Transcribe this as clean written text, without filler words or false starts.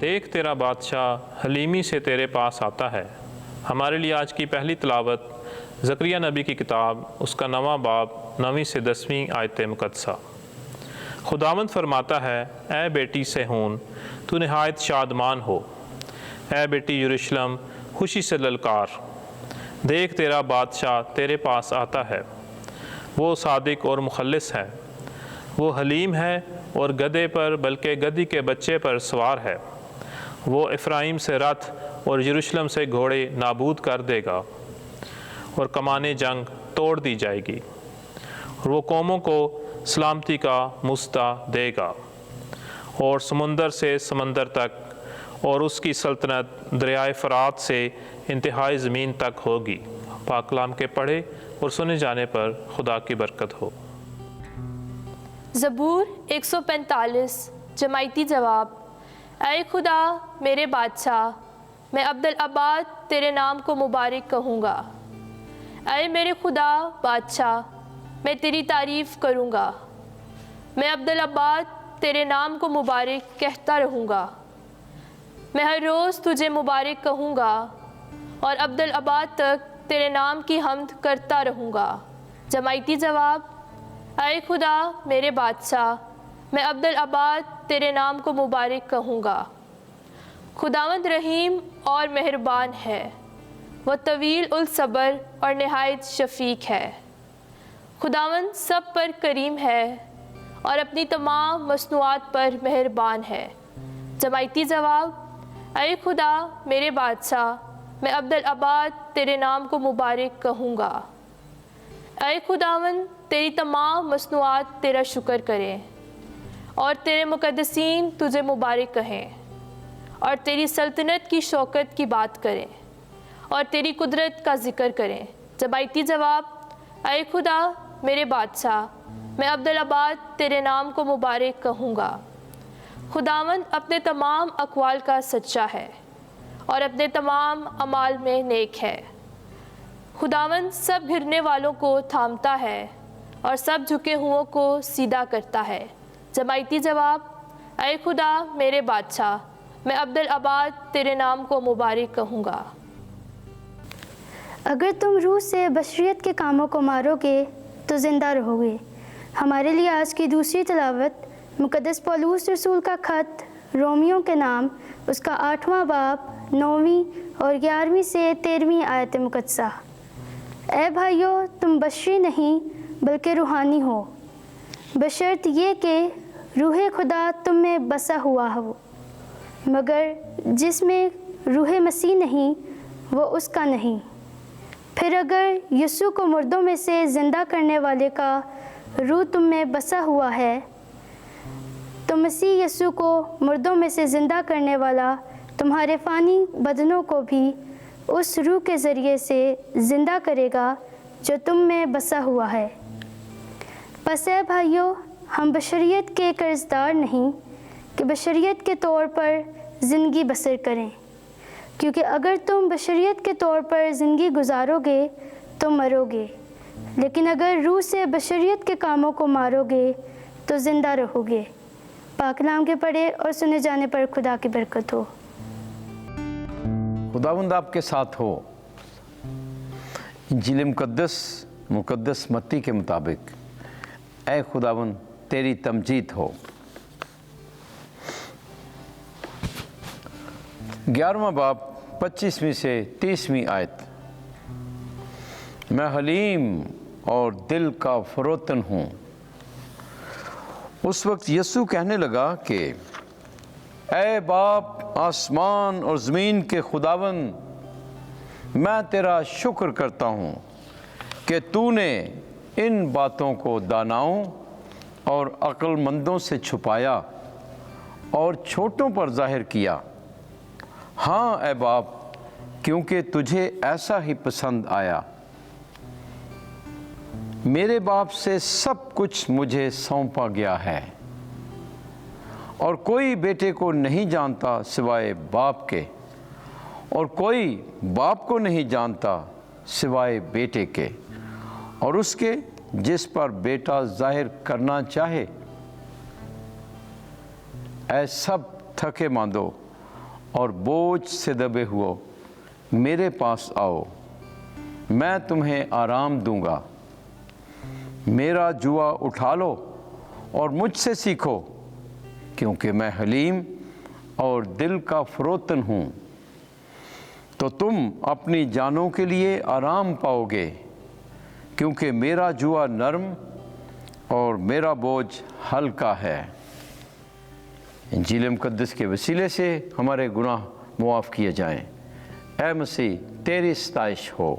دیکھ تیرا بادشاہ حلیمی سے تیرے پاس آتا ہے۔ ہمارے لیے آج کی پہلی تلاوت زکریا نبی کی کتاب اس کا 9واں باب 9 سے 10 آیت مقدسہ۔ خداوند فرماتا ہے، اے بیٹی صہیون تو نہایت شادمان ہو، اے بیٹی یروشلم خوشی سے للکار۔ دیکھ تیرا بادشاہ تیرے پاس آتا ہے، وہ صادق اور مخلص ہے، وہ حلیم ہے اور گدھے پر بلکہ گدھی کے بچے پر سوار ہے۔ وہ افرائیم سے رتھ اور یروشلم سے گھوڑے نابود کر دے گا اور کمانِ جنگ توڑ دی جائے گی، اور وہ قوموں کو سلامتی کا مژدہ دے گا، اور سمندر سے سمندر تک اور اس کی سلطنت دریائے فرات سے انتہائی زمین تک ہوگی۔ پاک کلام کے پڑھے اور سنے جانے پر خدا کی برکت ہو۔ زبور 145 جماعتی جواب۔ اے خدا میرے بادشاہ، میں عبدالآباد تیرے نام کو مبارک کہوں گا۔ اے میرے خدا بادشاہ، میں تیری تعریف کروں گا، میں عبدالآباد تیرے نام کو مبارک کہتا رہوں گا۔ میں ہر روز تجھے مبارک کہوں گا اور عبدالآباد تک تیرے نام کی حمد کرتا رہوں گا۔ جماعتی جواب۔ اے خدا میرے بادشاہ، میں عبدالآباد تیرے نام کو مبارک کہوں گا۔ خداوند رحیم اور مہربان ہے، وہ طویل الصبر اور نہایت شفیق ہے۔ خداوند سب پر کریم ہے اور اپنی تمام مصنوعات پر مہربان ہے۔ جماعتی جواب۔ اے خدا میرے بادشاہ، میں عبدالآباد تیرے نام کو مبارک کہوں گا۔ اے خداوند تیری تمام مصنوعات تیرا شکر کریں اور تیرے مقدسین تجھے مبارک کہیں، اور تیری سلطنت کی شوکت کی بات کریں اور تیری قدرت کا ذکر کریں۔ جماعتی جواب۔ اے خدا میرے بادشاہ، میں عبدالآباد تیرے نام کو مبارک کہوں گا۔ خداوند اپنے تمام اقوال کا سچا ہے اور اپنے تمام اعمال میں نیک ہے۔ خداوند سب گرنے والوں کو تھامتا ہے اور سب جھکے ہوئوں کو سیدھا کرتا ہے۔ جماعتی جواب۔ اے خدا میرے بادشاہ، میں عبدالآباد تیرے نام کو مبارک کہوں گا۔ اگر تم روح سے بشریت کے کاموں کو مارو گے تو زندہ رہو گے۔ ہمارے لیے آج کی دوسری تلاوت مقدس پولوس رسول کا خط رومیوں کے نام اس کا 8واں باب 9 اور 11 سے 13 آیت مقدسہ۔ اے بھائیو، تم بشری نہیں بلکہ روحانی ہو، بشرط یہ کہ روح خدا تم میں بسا ہوا ہو، مگر جس میں روح مسیح نہیں وہ اس کا نہیں۔ پھر اگر یسوع کو مردوں میں سے زندہ کرنے والے کا روح تم میں بسا ہوا ہے تو مسیح یسوع کو مردوں میں سے زندہ کرنے والا تمہارے فانی بدنوں کو بھی اس روح کے ذریعے سے زندہ کرے گا جو تم میں بسا ہوا ہے۔ پس اے بھائیو، ہم بشریت کے قرضدار نہیں کہ بشریت کے طور پر زندگی بسر کریں، کیونکہ اگر تم بشریت کے طور پر زندگی گزارو گے تو مرو گے، لیکن اگر روح سے بشریت کے کاموں کو مارو گے تو زندہ رہو گے۔ پاک کلام کے پڑھے اور سنے جانے پر خدا کی برکت ہو۔ خداوند آپ کے ساتھ ہو۔ انجیل مقدس متی کے مطابق اے خداوند تیری تمجید ہو۔ 11واں باب 25 سے 30 آیت۔ میں حلیم اور دل کا فروتن ہوں۔ اس وقت یسوع کہنے لگا کہ اے باپ آسمان اور زمین کے خداوند، میں تیرا شکر کرتا ہوں کہ تو نے ان باتوں کو داناؤں اور عقل مندوں سے چھپایا اور چھوٹوں پر ظاہر کیا۔ ہاں اے باپ، کیونکہ تجھے ایسا ہی پسند آیا۔ میرے باپ سے سب کچھ مجھے سونپا گیا ہے، اور کوئی بیٹے کو نہیں جانتا سوائے باپ کے، اور کوئی باپ کو نہیں جانتا سوائے بیٹے کے، اور اس کے جس پر بیٹا ظاہر کرنا چاہے۔ اے سب تھکے ماندو اور بوجھ سے دبے ہوئے میرے پاس آؤ، میں تمہیں آرام دوں گا۔ میرا جوا اٹھا لو اور مجھ سے سیکھو، کیونکہ میں حلیم اور دل کا فروتن ہوں، تو تم اپنی جانوں کے لیے آرام پاؤ گے، کیونکہ میرا جوا نرم اور میرا بوجھ ہلکا ہے۔ انجیل مقدس کے وسیلے سے ہمارے گناہ معاف کیے جائیں۔ اے مسیح، تیری ستائش ہو۔